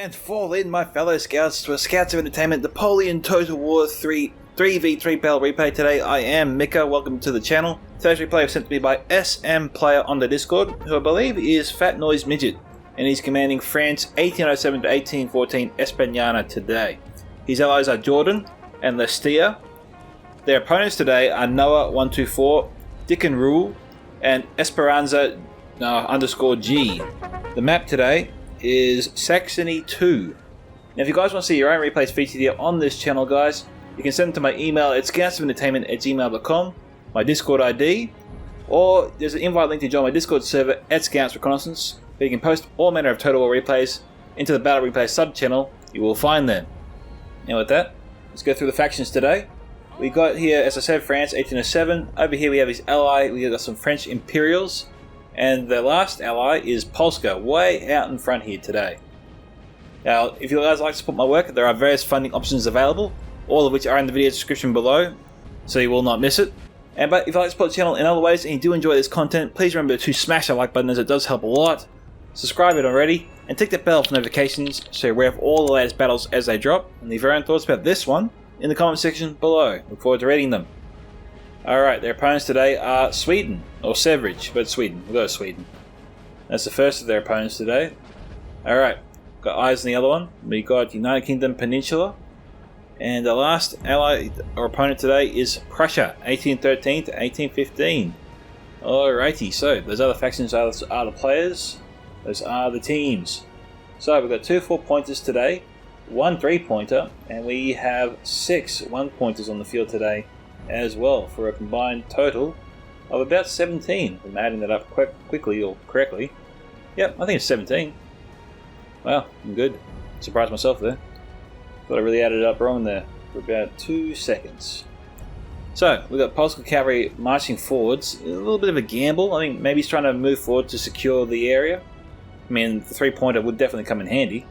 And fall in, my fellow scouts, to a Scouts of Entertainment Napoleon Total War 3 3v3 battle replay. Today I am Micka, welcome to the channel. Today's replay was sent to me by SM Player on the Discord, who I believe is Fat Noise Midget, and he's commanding France 1807 to 1814 Espagne today. His allies are Jourdan and Lestia. Their opponents today are Noah 124, Dicken Ruhl, and Esperanza _G. The map today is Saxony 2. Now if you guys want to see your own replays featured here on this channel, guys, you can send them to my email at scoutsoфentertainment@gmail.com, my Discord ID, or there's an invite link to join my Discord server at Scouts Reconnaissance, where you can post all manner of Total War replays into the Battle Replay sub-channel you will find there. Now with that, let's go through the factions today. We got here, as I said, France 1807. Over here we have his ally, we got some French Imperials, and the last ally is Polska, way out in front here today. Now, if you guys like to support my work, there are various funding options available, all of which are in the video description below, so you will not miss it. But if you like to support the channel in other ways and you do enjoy this content, please remember to smash that like button, as it does help a lot. Subscribe it already, and tick that bell for notifications so you're aware of all the latest battles as they drop, and leave your own thoughts about this one in the comment section below. Look forward to reading them. Alright, their opponents today are Sweden, or Sverige, but Sweden. We'll go with Sweden. That's the first of their opponents today. Alright, got eyes on the other one. We got United Kingdom Peninsular. And the last ally or opponent today is Prussia, 1813 to 1815. Alrighty, so those other factions are the players, those are the teams. So we've got 2 4-pointers today, 1 3-pointer, and we have 6 1-pointers on the field today as well, for a combined total of about 17. I'm adding that up quickly or correctly. Yep, I think it's 17. Wow, I'm good. Surprised myself there. Thought I really added it up wrong there for about 2 seconds. So, we've got Polska cavalry marching forwards. A little bit of a gamble. I think maybe he's trying to move forward to secure the area. I mean, the 3-pointer would definitely come in handy.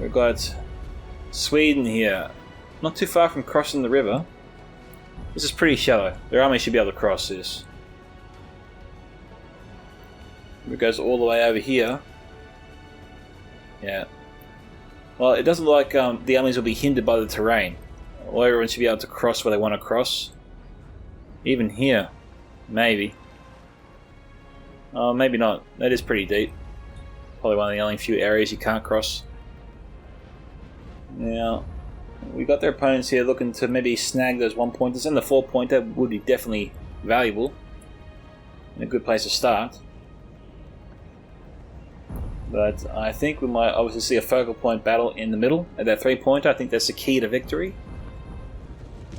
We've got Sweden here, not too far from crossing the river. This is pretty shallow. Their army should be able to cross this. It goes all the way over here. Yeah. Well, it doesn't look like the armies will be hindered by the terrain. Well, everyone should be able to cross where they want to cross. Even here. Maybe. Oh, maybe not. That is pretty deep. Probably one of the only few areas you can't cross. Now, we got their opponents here looking to maybe snag those 1-pointers, and the 4-pointer would be definitely valuable. And a good place to start. But I think we might obviously see a focal point battle in the middle at that 3-pointer. I think that's the key to victory.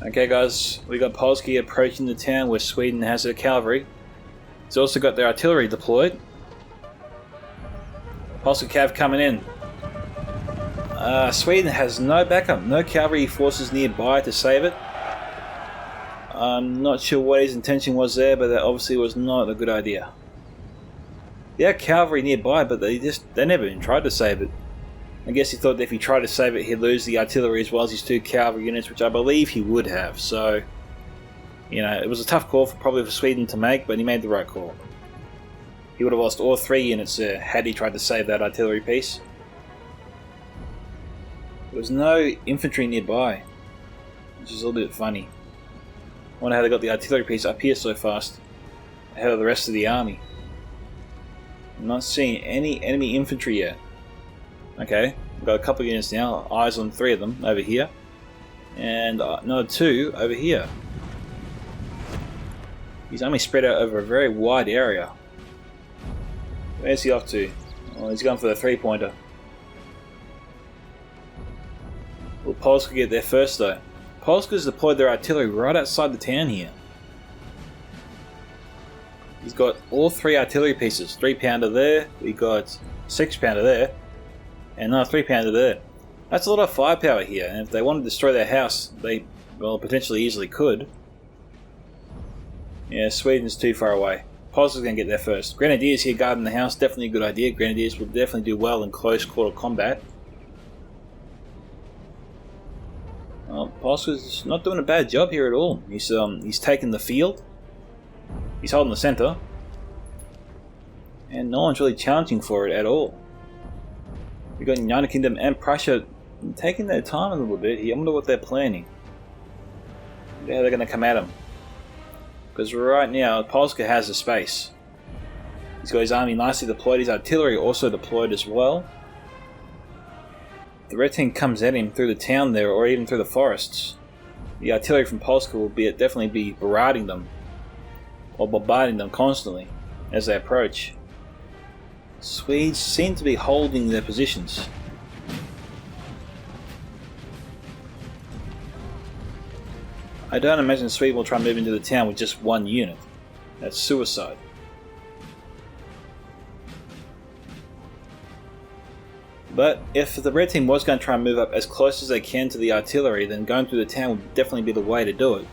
Okay guys, we got Polska approaching the town where Sweden has their cavalry. It's also got their artillery deployed. Polska cav coming in. Sweden has no backup, no cavalry forces nearby to save it. I'm not sure what his intention was there, but that obviously was not a good idea. They had cavalry nearby, but they never even tried to save it. I guess he thought that if he tried to save it, he'd lose the artillery as well as his 2 cavalry units, which I believe he would have. So, you know, it was a tough call probably for Sweden to make, but he made the right call. He would have lost all 3 units there had he tried to save that artillery piece. There was no infantry nearby, which is a little bit funny. I wonder how they got the artillery piece up here so fast, ahead of the rest of the army. I'm not seeing any enemy infantry yet. Okay, we've got a couple of units now, eyes on 3 of them over here, and another 2 over here. He's only spread out over a very wide area. Where's he off to? Oh, he's going for the 3-pointer. Will Polska get there first though? Polska's deployed their artillery right outside the town here. He's got all 3 artillery pieces. 3-pounder there, we got 6-pounder there, and another 3-pounder there. That's a lot of firepower here, and if they want to destroy their house, they, well, potentially easily could. Yeah, Sweden's too far away. Polska's going to get there first. Grenadiers here guarding the house, definitely a good idea. Grenadiers will definitely do well in close quarter combat. Well, Polska's not doing a bad job here at all. He's taken the field. He's holding the center. And no one's really challenging for it at all. We've got United Kingdom and Prussia taking their time a little bit here. I wonder what they're planning. Yeah, they're going to come at him. Because right now, Polska has the space. He's got his army nicely deployed, his artillery also deployed as well. If the red team comes at him through the town there, or even through the forests, the artillery from Polska will definitely be barraging them, or bombarding them constantly as they approach. Swedes seem to be holding their positions. I don't imagine Sweden will try and move into the town with just one unit. That's suicide. But if the red team was going to try and move up as close as they can to the artillery, then going through the town would definitely be the way to do it.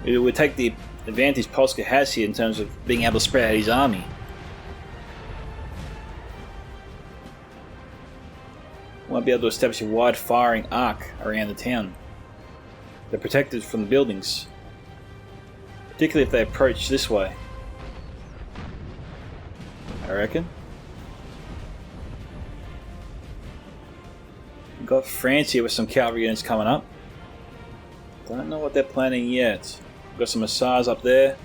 It would take the advantage Polska has here in terms of being able to spread out his army. Won't be able to establish a wide firing arc around the town. They're protected from the buildings, particularly if they approach this way, I reckon. We've got France here with some cavalry units coming up. Don't know what they're planning yet. We've got some hussars up there.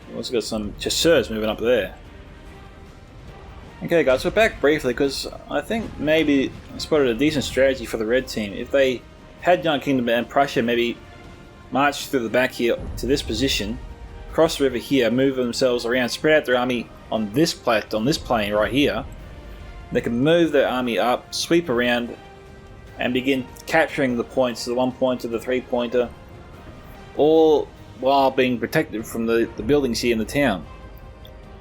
We've also got some chasseurs moving up there. Okay guys, we're back briefly because I think maybe I spotted a decent strategy for the red team. If they had United Kingdom and Prussia maybe march through the back here to this position, cross the river here, move themselves around, spread out their army on this plain right here, they can move their army up, sweep around, and begin capturing the points, the 1 pointer, the 3 pointer, all while being protected from the buildings here in the town.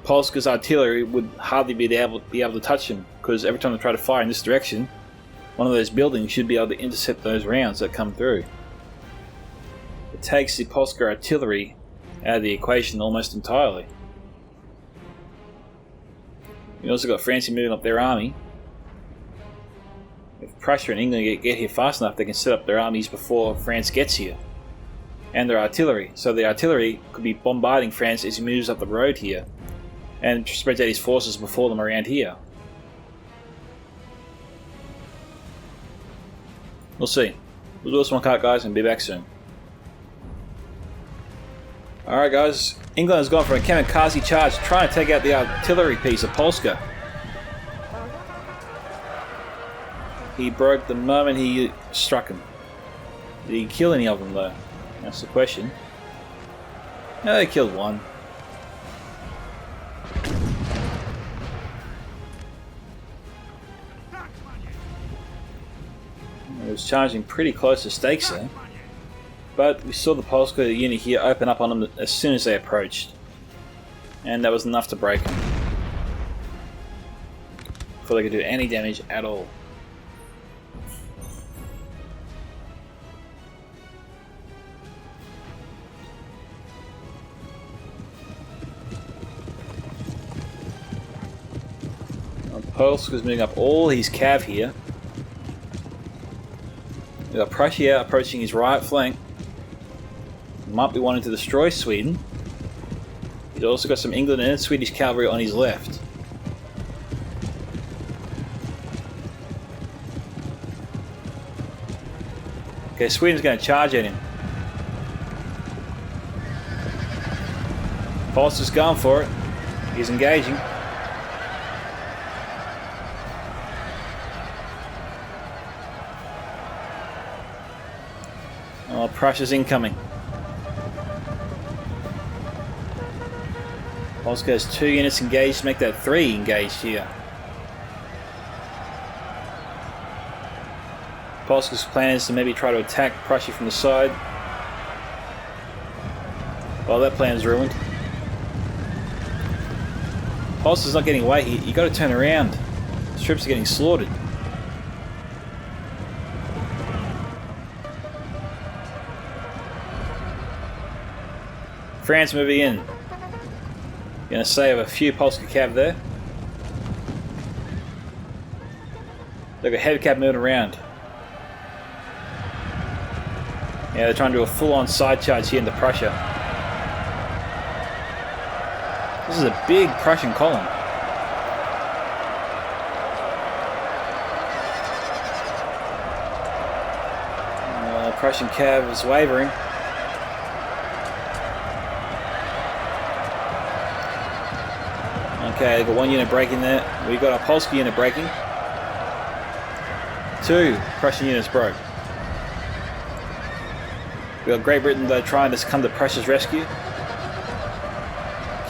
Polska's artillery would hardly be able to touch them, because every time they try to fire in this direction, one of those buildings should be able to intercept those rounds that come through. It takes the Polska artillery out of the equation almost entirely. We also got France moving up their army. If Prussia and England get here fast enough, they can set up their armies before France gets here. And their artillery. So the artillery could be bombarding France as he moves up the road here, and spreads out his forces before them around here. We'll see. We'll do this one cut, guys, and be back soon. Alright guys, England has gone for a kamikaze charge trying to take out the artillery piece of Polska. He broke the moment he struck him. Did he kill any of them though? That's the question. No, they killed one. It was charging pretty close to stakes there. But we saw the Polska unit here open up on them as soon as they approached. And that was enough to break them, before they could do any damage at all. Polska's moving up all his cav here. We've got Prussia approaching his right flank. Might be wanting to destroy Sweden. He's also got some England and Swedish cavalry on his left. Okay, Sweden's going to charge at him. Polska's going for it. He's engaging. Oh, Prussia's incoming. Polska has 2 units engaged, make that 3 engaged here. Polska's plan is to maybe try to attack Prussia from the side. Well, that plan's ruined. Polska's not getting away here. You got to turn around. The troops are getting slaughtered. France moving in. Going to save a few Polska cav there. They've got heavy cav moving around. Yeah, they're trying to do a full-on side charge here into Prussia. This is a big Prussian column. Prussian cav is wavering. Okay, they've got one unit breaking there. We've got our Polska unit breaking. 2 Prussian units broke. We've got Great Britain though trying to come to Prussia's rescue.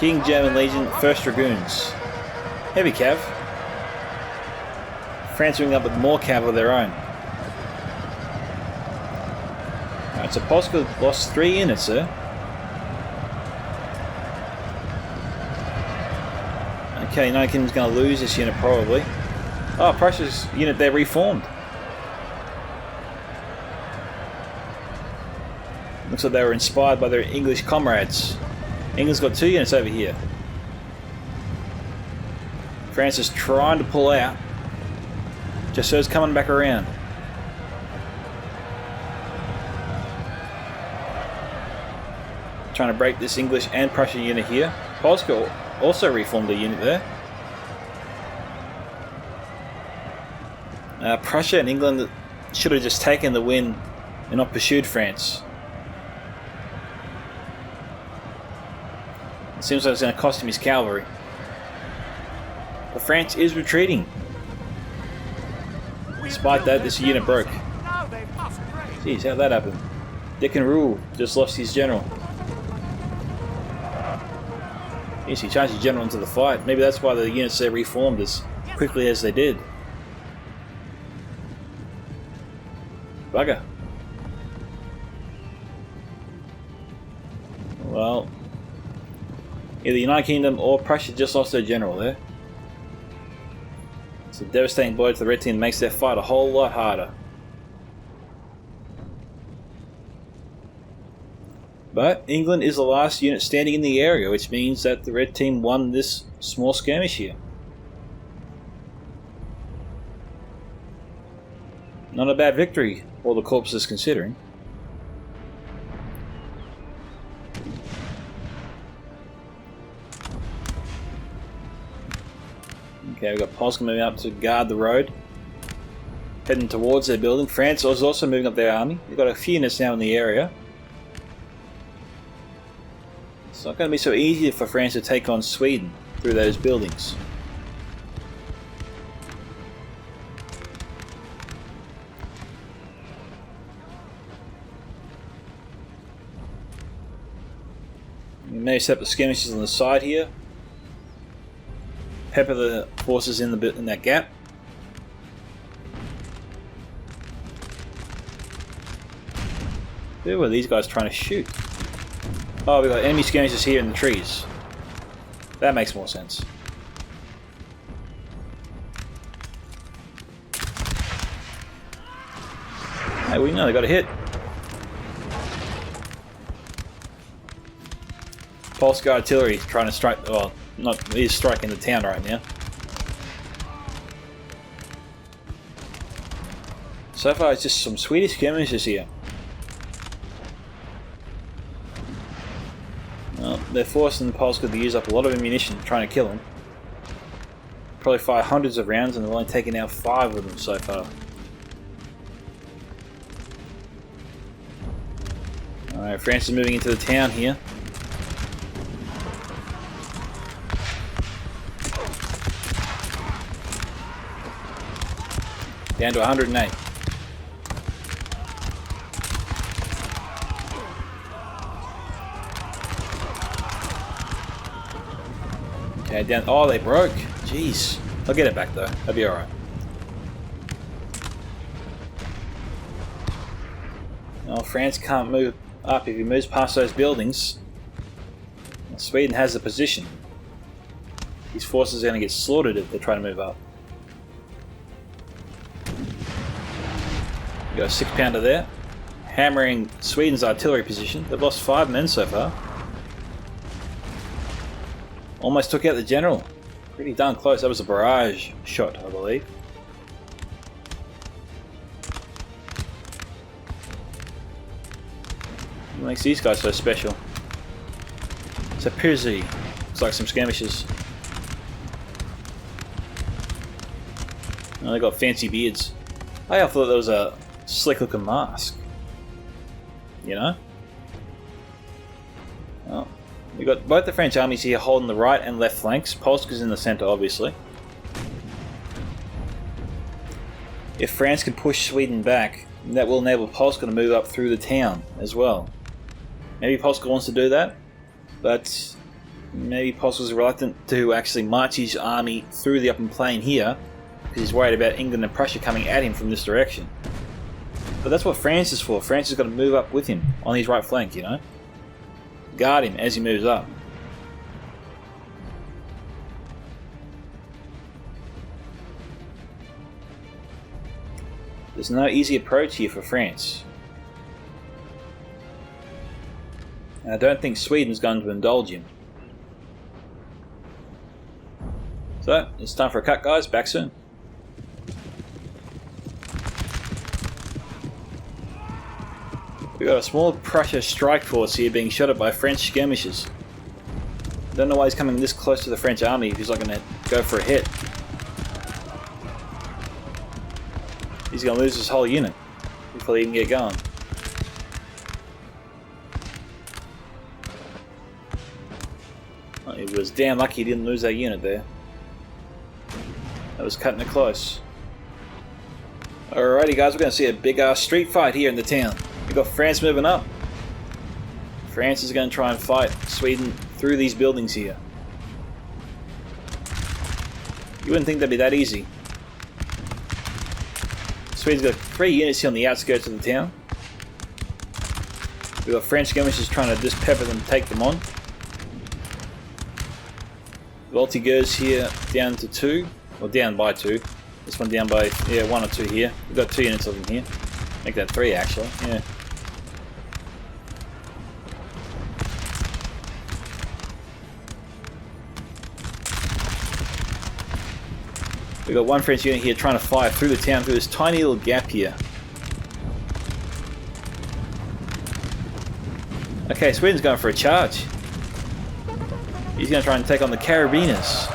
King German Legion, 1st Dragoons. Heavy cav. France moving up with more cav of their own. Alright, so Polska lost 3 units there. Okay, United Kingdom's going to lose this unit probably. Oh, Prussia's unit there reformed. Looks like they were inspired by their English comrades. England's got 2 units over here. France is trying to pull out. Just so it's coming back around. Trying to break this English and Prussian unit here. Polska also reformed a unit there. Prussia and England should have just taken the win and not pursued France. It seems like it's going to cost him his cavalry. But France is retreating. Despite that, this unit broke. Jeez, how'd that happen? Dicken Ruhl just lost his general. Yes, he charged his general into the fight. Maybe that's why the units there reformed as quickly as they did. Bugger. Well, either the United Kingdom or Prussia just lost their general there. It's a devastating blow to the red team, makes their fight a whole lot harder. But England is the last unit standing in the area, which means that the red team won this small skirmish here. Not a bad victory, all the corpses considering. Okay, we've got Polska moving up to guard the road, heading towards their building. France is also moving up their army. We've got a few units now in the area. It's not going to be so easy for France to take on Sweden through those buildings. We may set up the skirmishes on the side here. Pepper the forces in that gap. Who are these guys trying to shoot? Oh, we've got enemy skirmishes here in the trees. That makes more sense. Hey, we know they got a hit. Polska artillery trying to strike. Well, he's striking the town right now. So far, it's just some Swedish skirmishes here. Well, they're forcing Polska to use up a lot of ammunition trying to kill him. Probably fire hundreds of rounds, and they've only taken out 5 of them so far. Alright, France is moving into the town here. Down to 108. Okay, down. Oh, they broke. Jeez. I'll get it back though. That'll be alright. Well, France can't move up. If he moves past those buildings, Sweden has the position. These forces are going to get slaughtered if they try to move up. We got a 6-pounder there, hammering Sweden's artillery position. They've lost 5 men so far. Almost took out the general. Pretty darn close. That was a barrage shot, I believe. What makes these guys so special? It's a Pirzy. Looks like some skirmishes. Oh, they got fancy beards. I thought that was a slick looking mask. you know? Well, we've got both the French armies here holding the right and left flanks. Polska's in the centre, obviously. If France can push Sweden back, that will enable Polska to move up through the town as well. Maybe Polska wants to do that, but maybe Polska's reluctant to actually march his army through the open plain here because he's worried about England and Prussia coming at him from this direction. But that's what France is for. France has got to move up with him on his right flank, you know? Guard him as he moves up. There's no easy approach here for France. And I don't think Sweden's going to indulge him. So, it's time for a cut, guys. Back soon. We've got a small Prussia strike force here being shot at by French skirmishers. Don't know why he's coming this close to the French army if he's not going to go for a hit. He's going to lose his whole unit before they even get going. Well, he was damn lucky he didn't lose that unit there. That was cutting it close. Alrighty guys, we're going to see a big street fight here in the town. We've got France moving up. France is going to try and fight Sweden through these buildings here. You wouldn't think that'd be that easy. Sweden's got 3 units here on the outskirts of the town. We've got French skirmishers trying to just pepper them, take them on. Volti goes here down to 2, or down by 2. This one down by, yeah, 1 or 2 here. We've got 2 units of them here. Make that 3 actually, yeah. We've got 1 French unit here trying to fire through the town through this tiny little gap here. Okay, Sweden's going for a charge. He's going to try and take on the carabiners.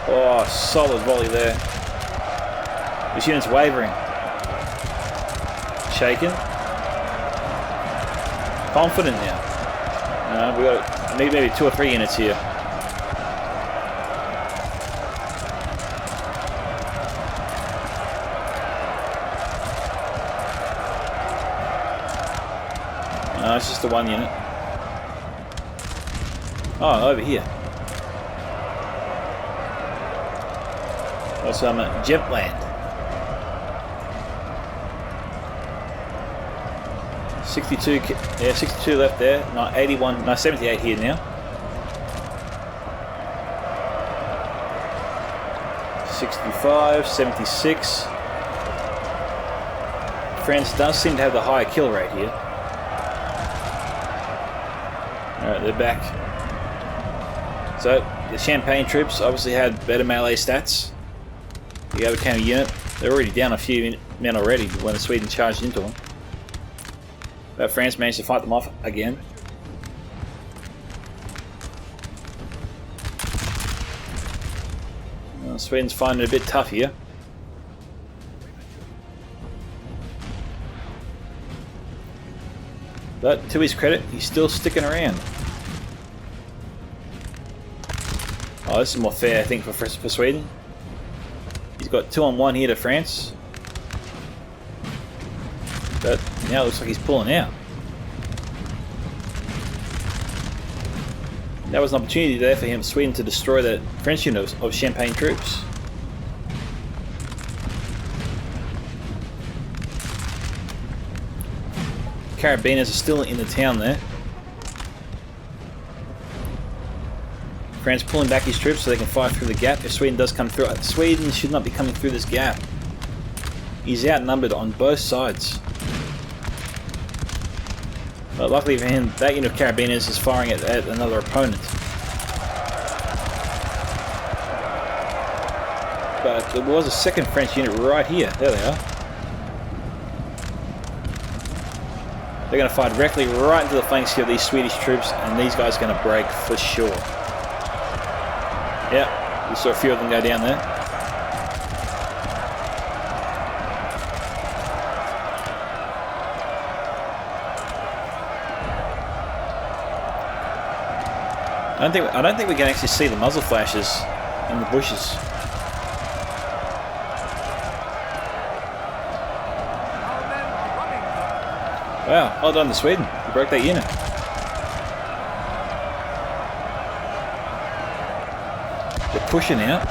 Oh, solid volley there. This unit's wavering. Shaken. Confident now. We've got maybe 2 or 3 units here. No, it's just the 1 unit. Oh, over here. Got some Jetland. 62, yeah, 62 left there. No, 81, no, 78 here now. 65, 76. France does seem to have the higher kill rate here. Alright, they're back. So, the Champagne troops obviously had better melee stats. The overcame a unit. They're already down a few men already when the Sweden charged into them. But France managed to fight them off again. Well, Sweden's finding it a bit tough here. But to his credit, he's still sticking around. Oh, this is more fair, I think, for Sweden. He's got 2 on 1 here to France. But now it looks like he's pulling out. That was an opportunity there for him, Sweden, to destroy the French unit of Champagne troops. Carabiners are still in the town there. France pulling back his troops so they can fire through the gap if Sweden does come through. Sweden should not be coming through this gap. He's outnumbered on both sides. But luckily for him, that unit of carabiners is firing at another opponent. But there was a second French unit right here. There they are. They're going to fire directly right into the flanks here of these Swedish troops, and these guys are going to break for sure. Yeah, we saw a few of them go down there. I don't think we can actually see the muzzle flashes in the bushes. Wow, well done to Sweden. You broke that unit. They're pushing out.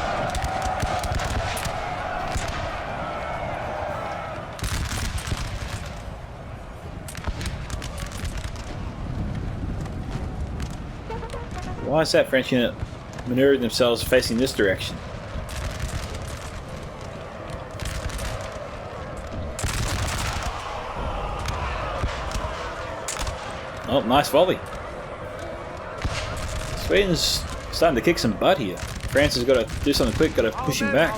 Why is that French unit maneuvering themselves facing this direction? Oh, nice volley. Sweden's starting to kick some butt here. France has got to do something quick, got to push him back.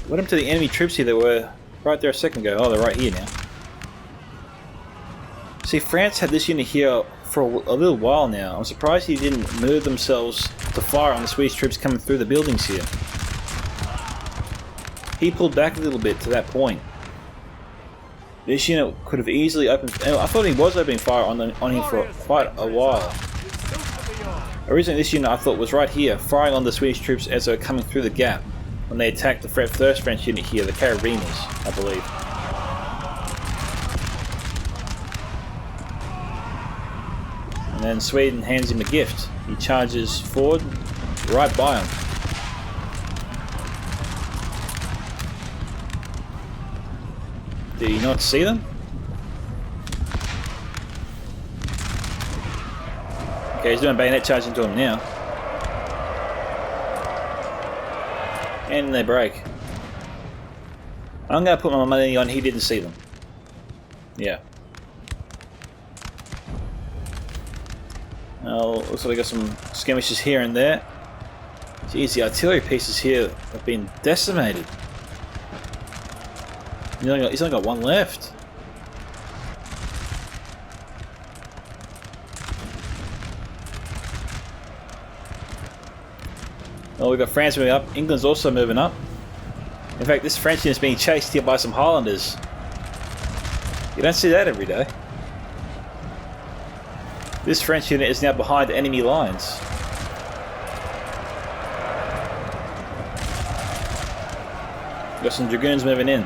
What happened to the enemy troops here that were right there a second ago? Oh, they're right here now. See, France had this unit here for a little while now. I'm surprised he didn't move themselves to fire on the Swedish troops coming through the buildings here. He pulled back a little bit to that point. This unit could have easily opened... I thought he was opening fire on him for quite a while. Originally this unit I thought was right here, firing on the Swedish troops as they were coming through the gap when they attacked the first French unit here, the Carabiners, I believe. And then Sweden hands him a gift. He charges forward, right by him. Did he not see them? Okay, he's doing bayonet charge into him now. And they break. I'm going to put my money on he didn't see them. Yeah. Well, looks like we got some skirmishes here and there. Jeez, the artillery pieces here have been decimated. He's only got one left. Oh, we've got France moving up. England's also moving up. In fact, this French unit is being chased here by some Highlanders. You don't see that every day. This French unit is now behind enemy lines. Got some dragoons moving in.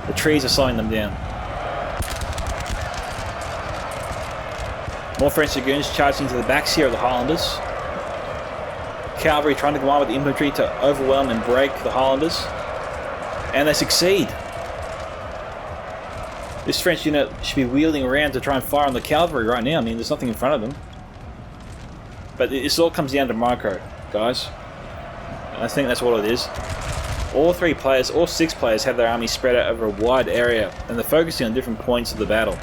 The trees are slowing them down. More French dragoons charging to the backs here of the Highlanders. Cavalry trying to combine with the infantry to overwhelm and break the Highlanders. And they succeed. This French unit should be wheeling around to try and fire on the cavalry right now. I mean, there's nothing in front of them. But this all comes down to micro, guys. I think that's what it is. All 6 players have their army spread out over a wide area, and they're focusing on different points of the battle.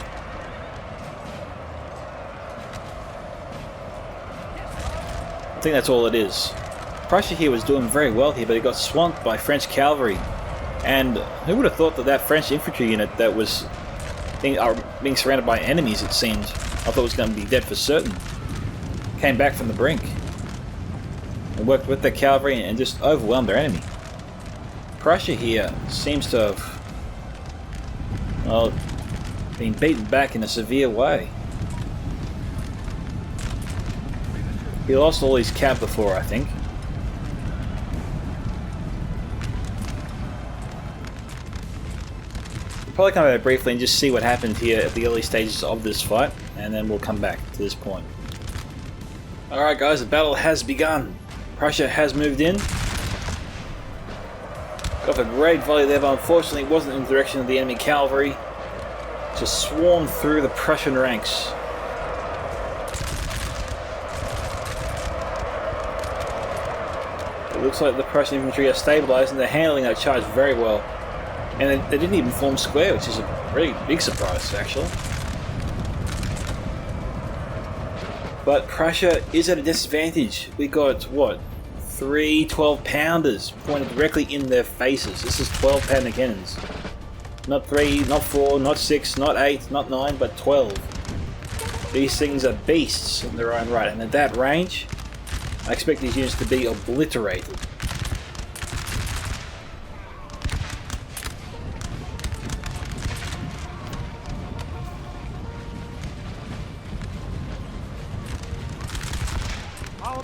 I think that's all it is. Prussia here was doing very well here, but it got swamped by French cavalry. And who would have thought that that French infantry unit that was being surrounded by enemies, it seemed, I thought was going to be dead for certain, came back from the brink and worked with their cavalry and just overwhelmed their enemy. Prussia here seems to have, well, been beaten back in a severe way. He lost all his cav before, I think. We'll probably come over briefly and just see what happened here at the early stages of this fight, and then we'll come back to this point. Alright guys, the battle has begun. Prussia has moved in. Got a great volley there, but unfortunately it wasn't in the direction of the enemy cavalry. Just swarmed through the Prussian ranks. It looks like the Prussian infantry are stabilized and they're handling that charge very well. And they didn't even form square, which is a really big surprise, actually. But Prussia is at a disadvantage. We got, what, 3 12-pounders pointed directly in their faces. This is 12-pounder cannons. Not 3, not 4, not 6, not 8, not 9, but 12. These things are beasts in their own right, and at that range, I expect these units to be obliterated.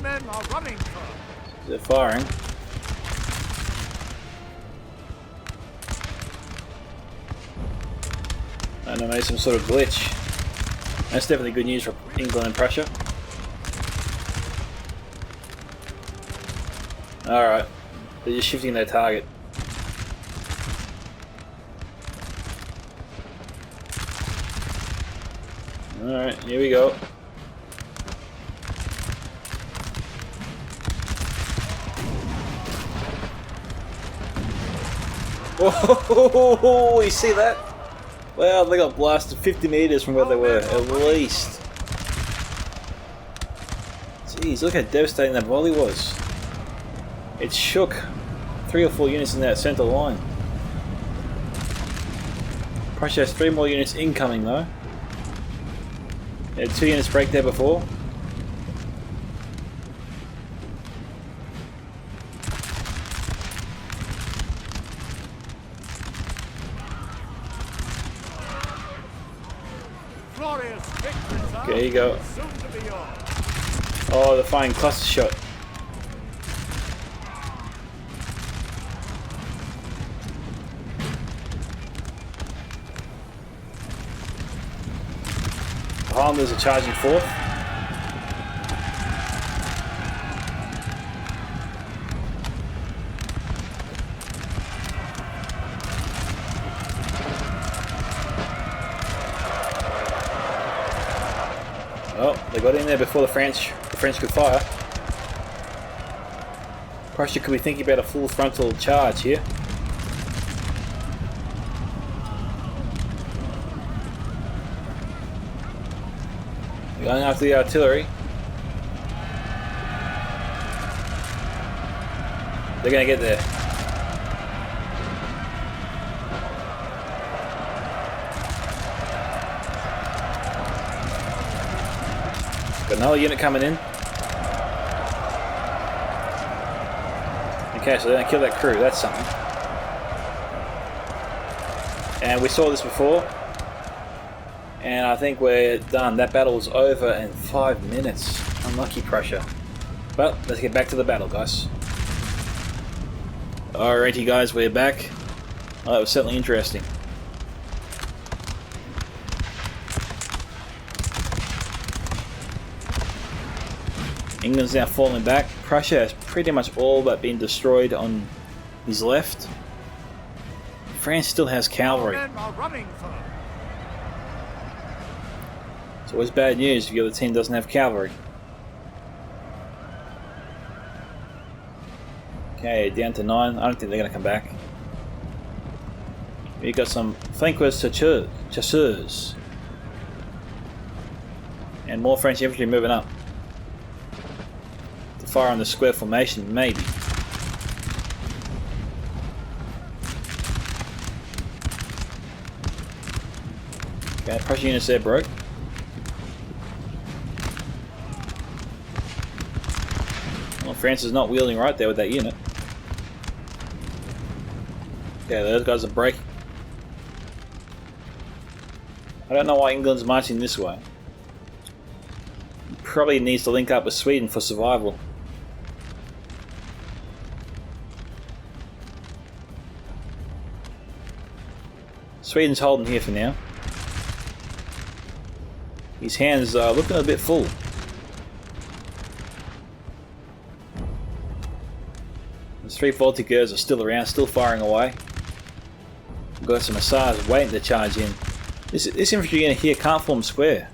men are running for. They're firing. I don't know, maybe some sort of glitch. That's definitely good news for England and Prussia. Alright, they're just shifting their target. Alright, here we go. Whoa, you see that? Well, they got blasted 50 meters from where they were, at least. Jeez, look how devastating that volley was. It shook 3 or 4 units in that center line. Prussia has 3 more units incoming though. They had 2 units break there before. Okay, here you go. Oh, they're firing cluster shot. The Highlanders are charging forth. Oh, they got in there before the French could fire. Prussia could be thinking about a full frontal charge here. Going after the artillery. They're going to get there. Got another unit coming in. Okay, so they're going to kill that crew. That's something. And we saw this before. And I think we're done. That battle was over in 5 minutes. Unlucky Prussia. Well, let's get back to the battle, guys. Alrighty, guys, we're back. Well, that was certainly interesting. England's now falling back. Prussia has pretty much all but been destroyed on his left. France still has cavalry. It's always bad news if your other team doesn't have cavalry. Okay, down to 9. I don't think they're going to come back. We've got some flanqueurs chasseurs. And more French infantry moving up. To fire on the square formation, maybe. Okay, Prussian units there broke. Well, France is not wielding right there with that unit. Okay, those guys are breaking. I don't know why England's marching this way. Probably needs to link up with Sweden for survival. Sweden's holding here for now. His hands are looking a bit full. The 3 Voltigeurs are still around, still firing away. We've got some Hussars waiting to charge in. This infantry unit here can't form square.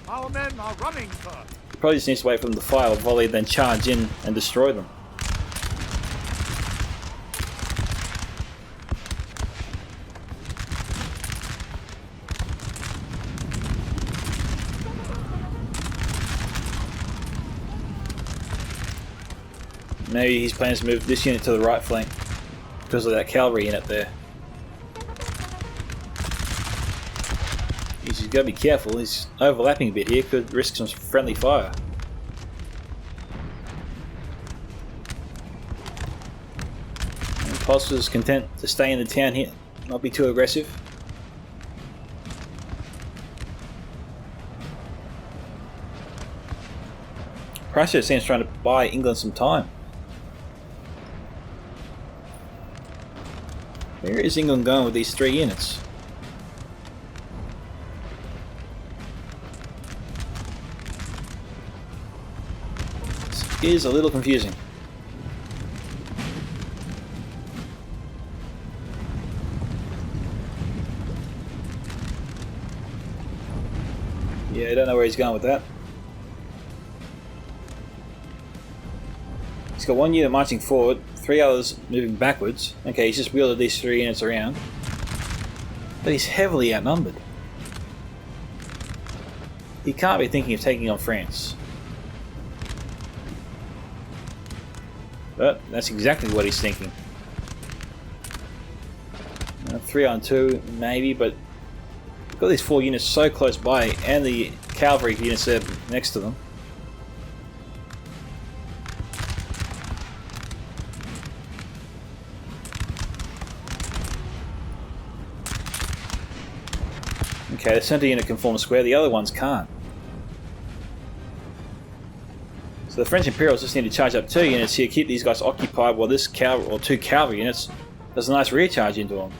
Our men are running, sir. He probably just needs to wait for them to fire a volley, then charge in and destroy them. Maybe he's planning to move this unit to the right flank because of that cavalry unit there. He's got to be careful, he's overlapping a bit here, could risk some friendly fire. And Polska's content to stay in the town here, not be too aggressive. Prussia seems trying to buy England some time. Where is England going with these 3 units? This is a little confusing. Yeah, I don't know where he's going with that. He's got 1 unit marching forward, 3 others moving backwards. Okay, he's just wheeled these 3 units around. But he's heavily outnumbered. He can't be thinking of taking on France. But that's exactly what he's thinking. 3 on 2, maybe, but we've got these 4 units so close by, and the cavalry units there next to them. Okay, the centre unit can form a square, the other ones can't. So the French Imperials just need to charge up 2 units here, keep these guys occupied while this cavalry, or 2 cavalry units, does a nice rear charge into them.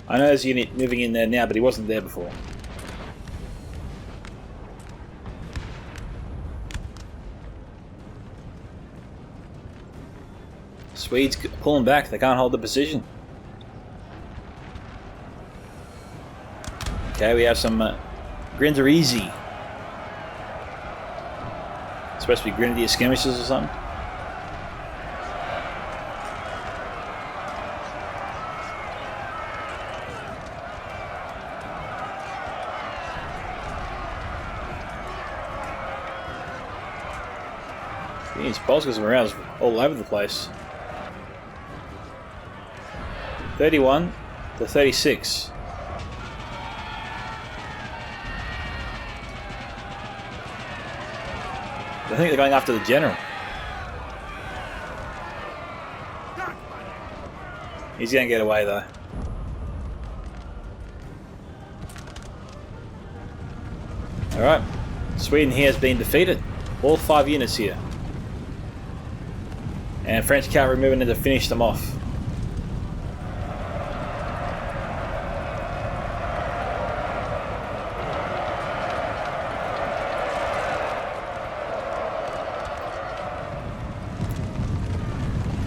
I know there's a unit moving in there now, but he wasn't there before. Swedes pulling back, they can't hold the position. Okay, we have some Grenadier. Supposed to be Grenadier skirmishes or something. These Polska's morale's all over the place. 31 to 36. I think they're going after the general. He's going to get away though. Alright, Sweden here has been defeated. All 5 units here. And French cavalry moving in to finish them off.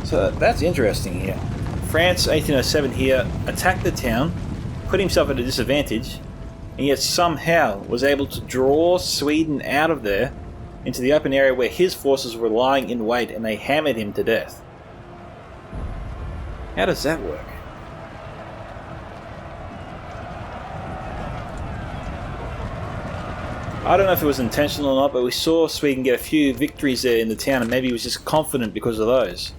So that's interesting here. France, 1807 here, attacked the town, put himself at a disadvantage, and yet somehow was able to draw Sweden out of there into the open area where his forces were lying in wait, and they hammered him to death. How does that work? I don't know if it was intentional or not, but we saw Sweden get a few victories there in the town, and maybe he was just confident because of those.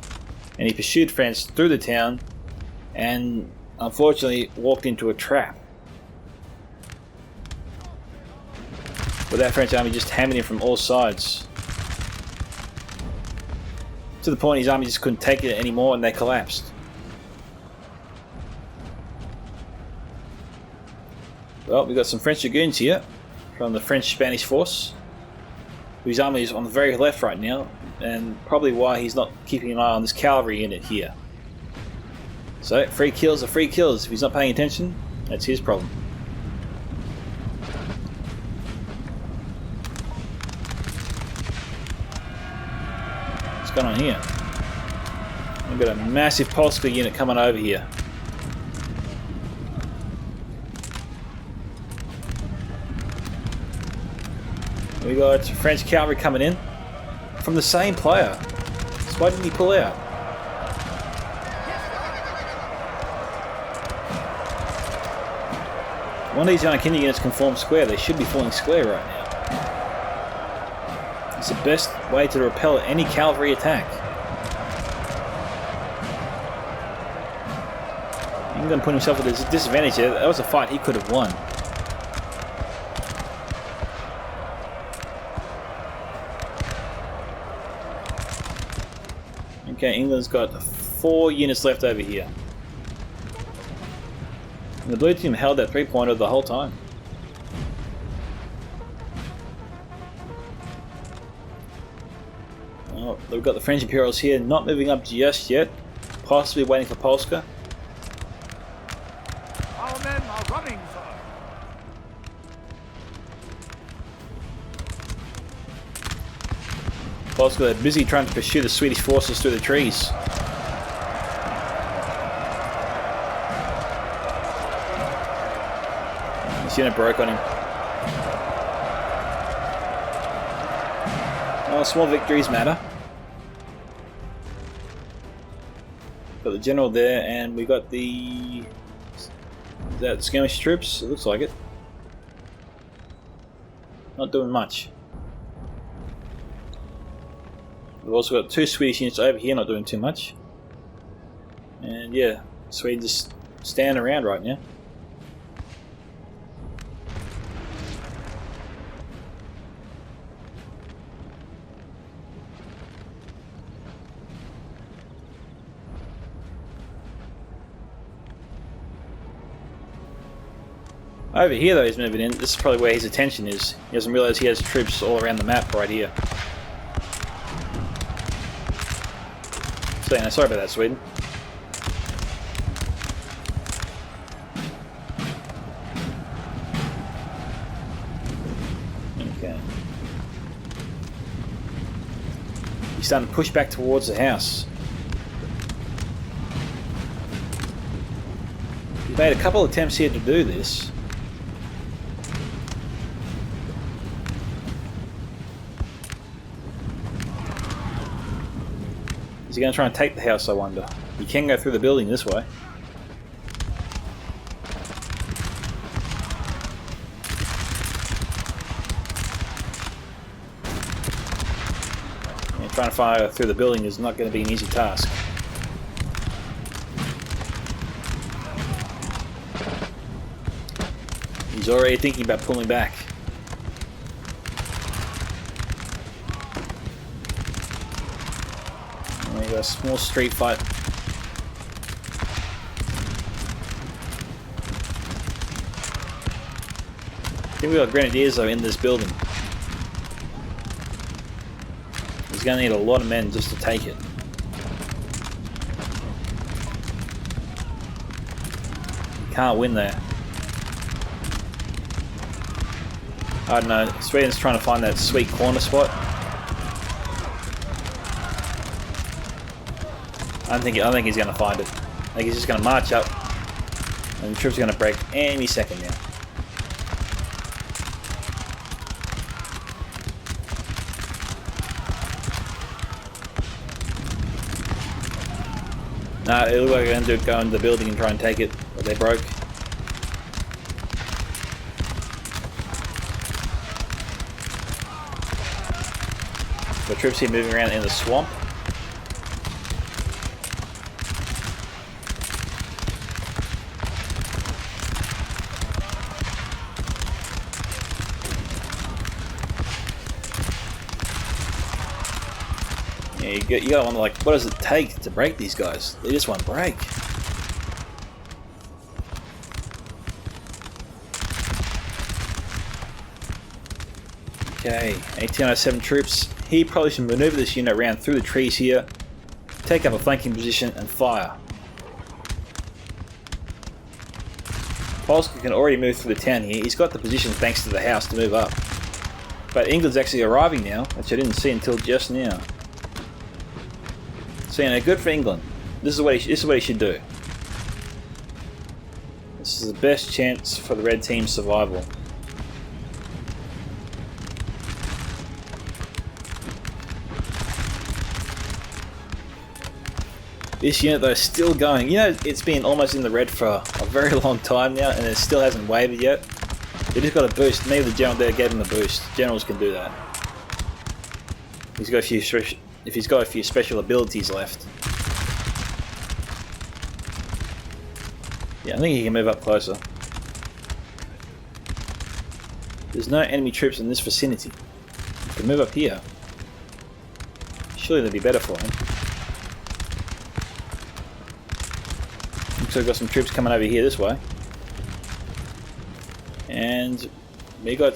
And he pursued France through the town and unfortunately walked into a trap. With that French army just hammered him from all sides. To the point his army just couldn't take it anymore and they collapsed. Well, we've got some French dragoons here from the French-Spanish force, whose army is on the very left right now, and probably why he's not keeping an eye on this cavalry unit here. So, free kills are free kills. If he's not paying attention, that's his problem. What's going on here? We've got a massive Polska unit coming over here. We got French cavalry coming in from the same player. So why didn't he pull out? One of these Anakinda units can form square. They should be falling square right now. It's the best way to repel any cavalry attack. England put himself at a disadvantage there. That was a fight he could have won. Okay, England's got 4 units left over here. And the blue team held that 3-pointer the whole time. Oh, we've got the French Imperials here, not moving up just yet. Possibly waiting for Polska. Our men are running, sir. Polska are busy trying to pursue the Swedish forces through the trees. This unit broke on him. Oh, small victories matter. Got the general there, and we got the... Is that skirmish troops? It looks like it. Not doing much. We've also got 2 Swedish units over here, not doing too much. And yeah, Sweden just standing around right now. Over here though he's moving in, this is probably where his attention is. He doesn't realise he has troops all around the map right here. So, sorry about that, Sweden. Okay. He's starting to push back towards the house. He's made a couple of attempts here to do this. Is he going to try and take the house, I wonder? He can go through the building this way. Yeah, trying to fire through the building is not going to be an easy task. He's already thinking about pulling back. A small street fight. I think we got grenadiers though in this building. He's going to need a lot of men just to take it. He can't win there. I don't know. Sweden's trying to find that sweet corner spot. I don't think he's going to find it. I think he's just going to march up, and the troops are going to break any second now. No, it looks like they're going to go into the building and try and take it, but they broke. The troops here moving around in the swamp. You gotta wonder, like, what does it take to break these guys? They just won't break. Okay, 1807 troops. He probably should maneuver this unit around through the trees here, take up a flanking position, and fire. Polska can already move through the town here. He's got the position thanks to the house to move up. But England's actually arriving now, which I didn't see until just now. So, you know, good for England. This is what he should do. This is the best chance for the red team's survival. This unit though is still going. You know, it's been almost in the red for a very long time now, and it still hasn't wavered yet. They just got a boost. Maybe the general there gave him the boost. Generals can do that. He's got a few. If he's got a few special abilities left. Yeah, I think he can move up closer. There's no enemy troops in this vicinity. He can move up here. Surely that'd be better for him. Looks like we've got some troops coming over here this way. And we got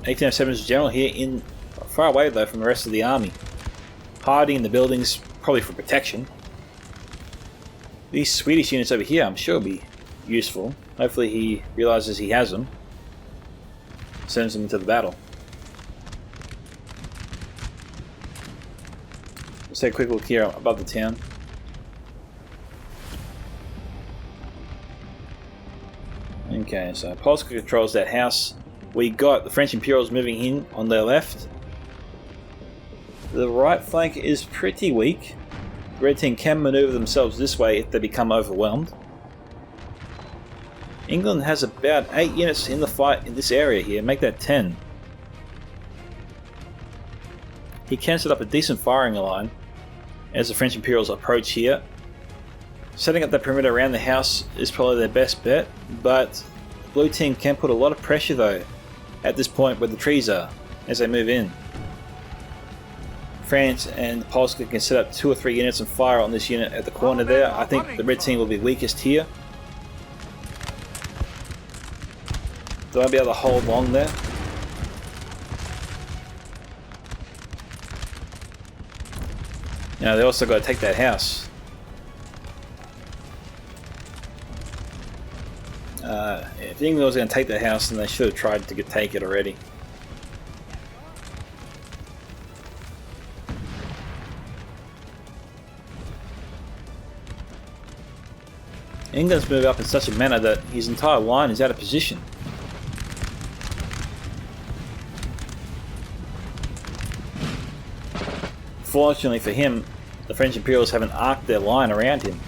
1807's general here in far away though from the rest of the army. hiding in the buildings, probably for protection. These Swedish units over here, I'm sure, will be useful. Hopefully he realizes he has them. Sends them into the battle. Let's take a quick look here above the town. Okay, so Polska controls that house. We got the French Imperials moving in on their left. The right flank is pretty weak. The red team can maneuver themselves this way if they become overwhelmed. England has about 8 units in the fight in this area here, make that 10. He can set up a decent firing line as the French Imperials approach here. Setting up the perimeter around the house is probably their best bet, but the blue team can put a lot of pressure though at this point where the trees are as they move in. France and Polska can set up 2 or 3 units and fire on this unit at the corner there. I think the red team will be weakest here. Do I be able to hold long there? Now they also got to take that house. If England was going to take that house, then they should have tried to take it already. England's moved up in such a manner that his entire line is out of position. Fortunately for him, the French Imperials haven't arced their line around him.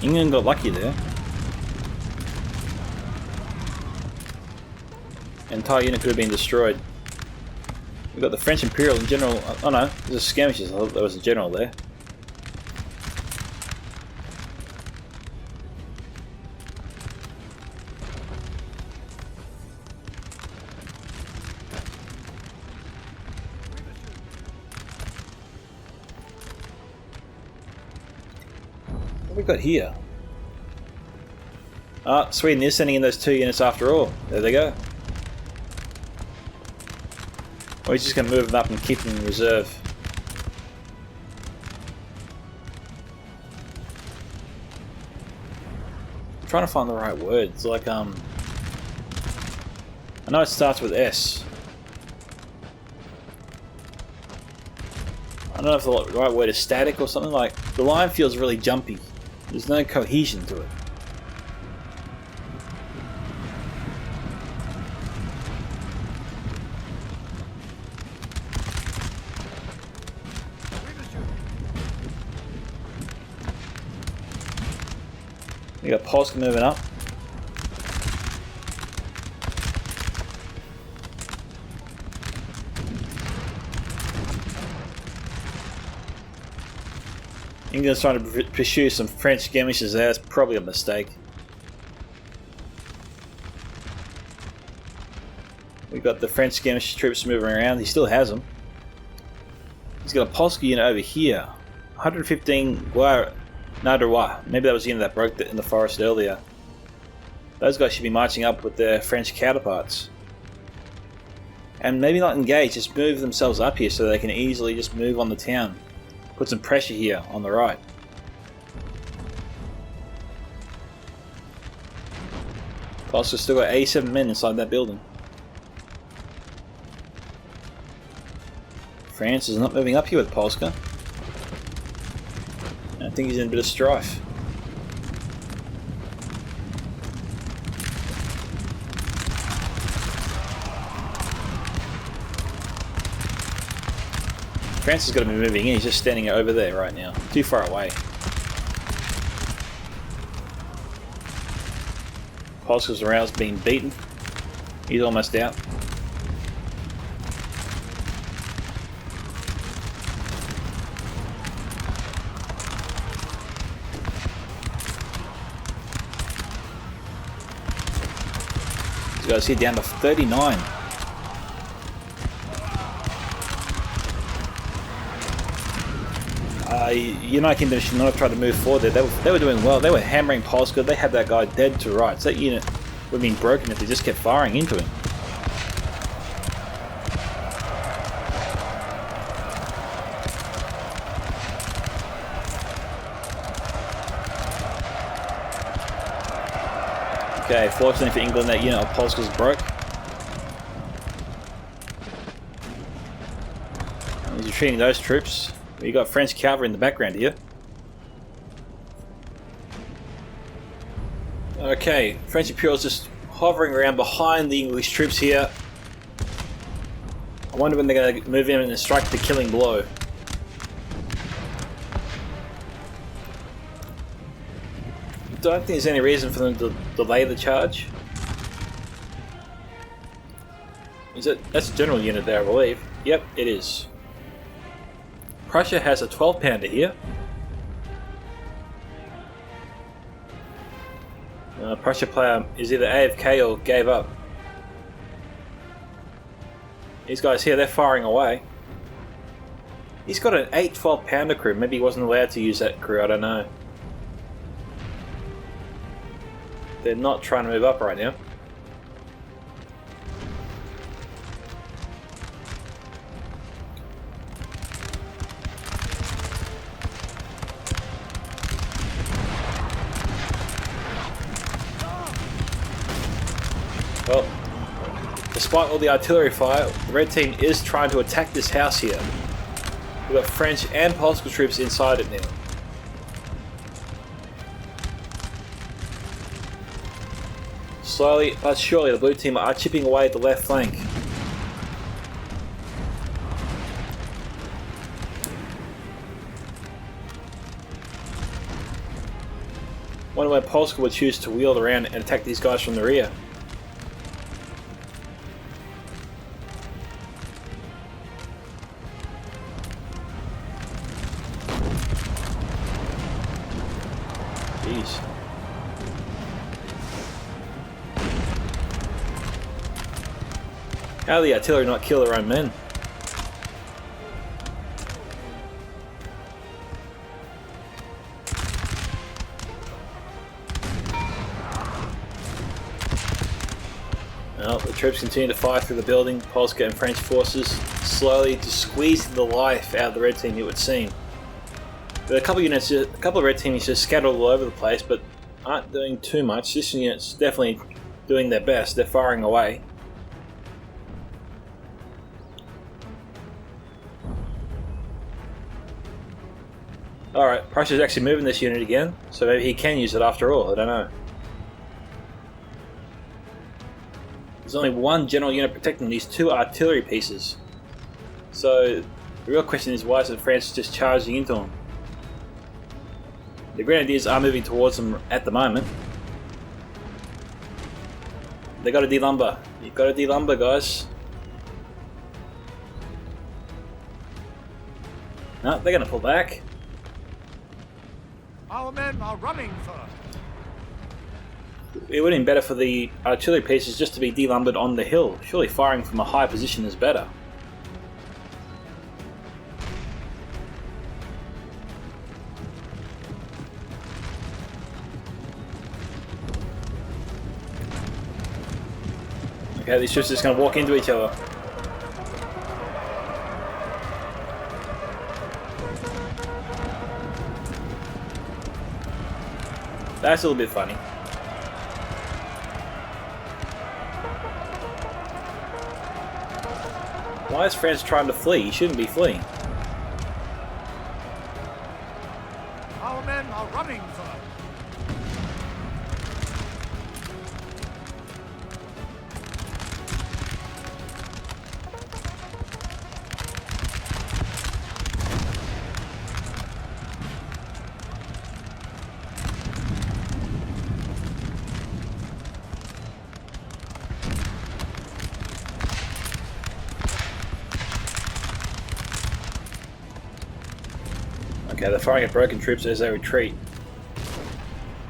England got lucky there. An entire unit could have been destroyed. We've got the French Imperials in general. Oh no, there's skirmishes. I thought there was a general there. What have we got here? Ah, Sweden is sending in those 2 units after all. There they go. Or he's just going to move them up and keep them in reserve. I'm trying to find the right words. Like, I know it starts with S. I don't know if the right word is static or something. Like, the line feels really jumpy. There's no cohesion to it. We got Polska moving up. England's trying to pursue some French skirmishes there. It's probably a mistake. We've got the French skirmish troops moving around. He still has them. He's got a Polska unit over here. 115 Nadarwa. Maybe that was the unit that broke in the forest earlier. Those guys should be marching up with their French counterparts. And maybe not engage, just move themselves up here so they can easily just move on the town. Put some pressure here on the right. Polska's still got 87 men inside that building. France is not moving up here with Polska. I think he's in a bit of strife. France has got to be moving in. He's just standing over there right now. Too far away. Polska's aroused, being beaten. He's almost out. These guys here down to 39. United Kingdom should not have tried to move forward there. They were doing well. They were hammering Polska. They had that guy dead to rights. That unit would have been broken if they just kept firing into him. Okay, fortunately for England, that unit of Polska's broke. He's retreating those troops. You got French cavalry in the background here. Okay, French Imperials just hovering around behind the English troops here. I wonder when they're going to move in and strike the killing blow. Don't think there's any reason for them to delay the charge. Is it? That's a general unit there, I believe. Yep, it is. Prussia has a 12-pounder here. Prussia player is either AFK or gave up. These guys here, they're firing away. He's got an 8 12-pounder crew. Maybe he wasn't allowed to use that crew, I don't know. They're not trying to move up right now. Well, despite all the artillery fire, the red team is trying to attack this house here. We've got French and Polska troops inside it now. Slowly but surely, the blue team are chipping away at the left flank. Wonder when Polska would choose to wheel around and attack these guys from the rear. Jeez. How did the artillery not kill their own men? Well, the troops continue to fire through the building. Polska and French forces slowly just squeezing the life out of the red team, it would seem. But a couple of red teams just scattered all over the place, but aren't doing too much. This unit's definitely doing their best. They're firing away. Alright, Prussia's actually moving this unit again, so maybe he can use it after all, I don't know. There's only one general unit protecting these 2 artillery pieces. So, the real question is, why isn't France just charging into them? The Grenadiers are moving towards them at the moment. They gotta de-lumber. You've gotta de-lumber, guys. No, they're gonna pull back. Our men are running, sir. It would have been better for the artillery pieces just to be de-lumbered on the hill. Surely firing from a high position is better. Okay, these troops are just going to walk into each other. That's a little bit funny. Why is France trying to flee? He shouldn't be fleeing. Our men are running, sir. Okay, they're firing at broken troops as they retreat.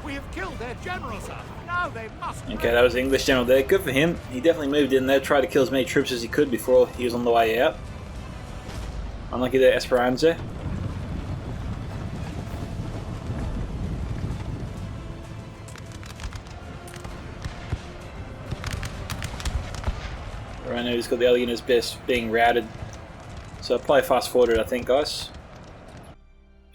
We have killed their general, sir. Now they must. Okay, that was the English general there. Good for him. He definitely moved in there, tried to kill as many troops as he could before he was on the way out. Unlucky there, Esperanza. Right now he's got the other units best being routed. So play fast forwarded, I think, guys.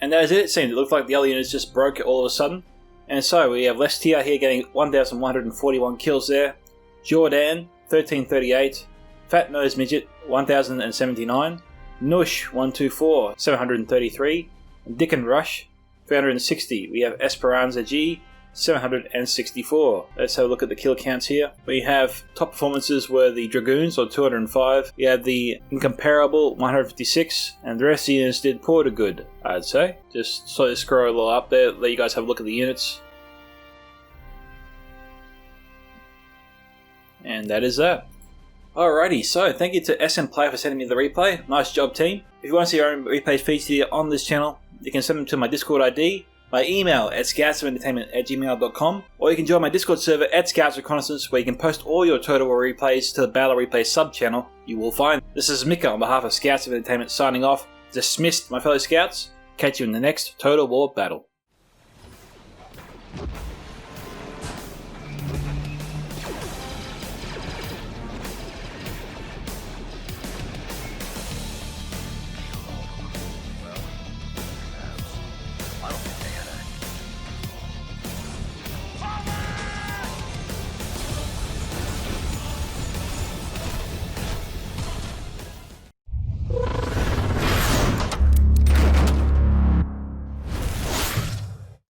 And that is it seemed. It looked like the other units just broke all of a sudden. And so we have Lestia here getting 1,141 kills there. Jourdan, 1338. Fat Nose Midget, 1,079. Nush, 124, 733. And Dicken Rush, 360. We have Esperanza G, 764. Let's have a look at the kill counts here. We have top performances were the Dragoons on 205. We had the Incomparable 156, and the rest of the units did poor to good, I'd say. Just slowly scroll up there, let you guys have a look at the units. And that is that. Alrighty, so thank you to SM Player for sending me the replay. Nice job, team. If you want to see your own replays featured on this channel, you can send them to my Discord ID, my email at scoutsoфentertainment@gmail.com, or you can join my Discord server at Scouts Reconnaissance, where you can post all your Total War replays to the Battle Replay sub-channel you will find. This is Micka on behalf of Scouts of Entertainment signing off. Dismissed, my fellow Scouts. Catch you in the next Total War battle.